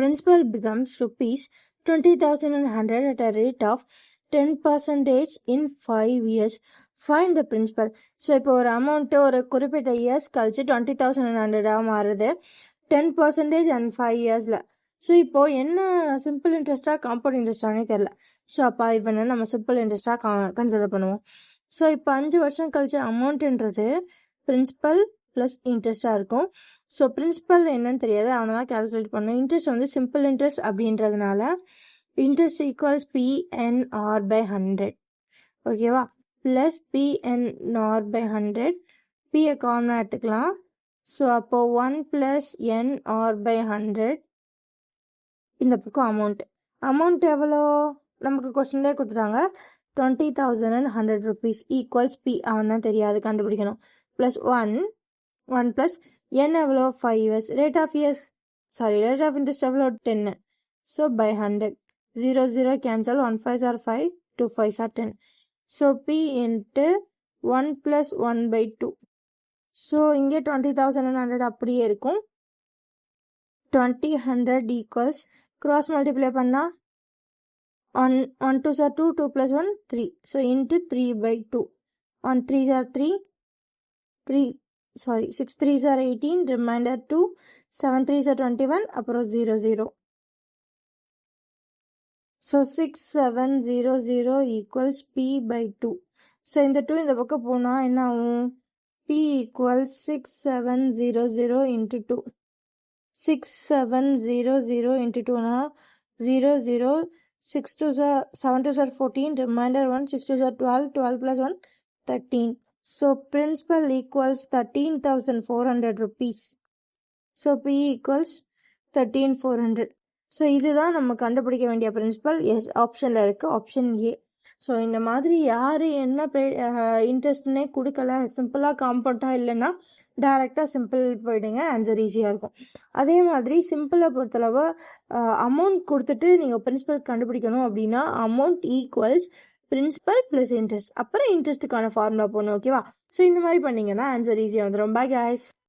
principal becomes rupees 20,100 at a rate of 10% in 5 years. Find the principal. So இப்போ ஒரு amount ஒரு குறிப்பிட்ட years கழிச்சு 20,100 மாறுது 10% அண்ட் 5 இயர்ஸில். ஸோ இப்போது என்ன சிம்பிள் இன்ட்ரெஸ்ட்டாக காம்பவுண்ட் இன்ட்ரெஸ்டானே தெரில. ஸோ அப்போ இவனை நம்ம சிம்பிள் இன்ட்ரெஸ்ட்டாக கன்சிடர் பண்ணுவோம். ஸோ இப்போ 5 வருஷம் கழிச்சு அமௌண்ட்டுன்றது பிரின்சிபல் ப்ளஸ் இன்ட்ரெஸ்ட்டாக இருக்கும். ஸோ பிரின்சிபல் என்னன்னு தெரியாது, அவனை தான் கேல்குலேட் பண்ணணும். இன்ட்ரெஸ்ட் வந்து சிம்பிள் இன்ட்ரெஸ்ட் அப்படின்றதுனால இன்ட்ரெஸ்ட் ஈக்குவல்ஸ் PNR by 100. ஓகேவா? Plus PNR by 100. பியை காமனாக எடுத்துக்கலாம். ஸோ அப்போது 1 + NR by 100. இந்த பக்கம் அமௌண்ட் எவ்வளோ நமக்கு கொஸ்டின்லேயே கொடுத்துட்டாங்க. 20,100 rupees ஈக்குவல்ஸ் P. அவன் தான் தெரியாது, கண்டுபிடிக்கணும். ப்ளஸ் 1 + N எவ்வளோ 5 years. ரேட் ஆஃப் இன்ட்ரெஸ்ட் எவ்வளோ 10. So by 100. 0 0 cancel. 1 5s are 5, 2 5s are 10. So P into 1 + 1 by 2. So இங்கே 20,100 அப்படியே இருக்கும். 20,100 ஈக்குவல்ஸ் கிராஸ் மல்டிப்ளை பண்ணால் 1 2s are 2, 2 + 1 3. So into 3 by 2. 1 3s are 3, 6 3s are 18, reminder 2, 7 3s are 21, அப்புறம் 0 0. So 6700 equals P by 2. So இந்த 2 இந்த பக்கம் போனால் என்ன ஆகும்? P equals 6700 into 2. 6700 into 2னா 0 0. 6 2s are 7 2s are 14, reminder 1, 6 2s are 12, 12 + 1 13. So principal equals 13,400 rupees. So P equals 13,400. So இதுதான் நம்ம கண்டுபிடிக்க வேண்டிய பிரின்சிபல். எஸ், ஆப்ஷனில் இருக்குது, ஆப்ஷன் ஏ. ஸோ இந்த மாதிரி யார் என்ன இன்ட்ரெஸ்ட்னே கொடுக்கல, சிம்பிளாக காம்பவுண்டாக இல்லைன்னா டைரெக்டாக சிம்பிள் போயிடுங்க, ஆன்சர் ஈஸியாக இருக்கும். அதே மாதிரி சிம்பிளை பொறுத்தளவு அமௌண்ட் கொடுத்துட்டு நீங்கள் பிரின்சிபல் கண்டுபிடிக்கணும் அப்படின்னா amount equals principal plus interest, அப்புறம் இன்ட்ரெஸ்ட்டுக்கான ஃபார்முலா போடணும். ஓகேவா? ஸோ இந்த மாதிரி பண்ணிங்கன்னா ஆன்சர் ஈஸியாக வந்துடும். Bye guys.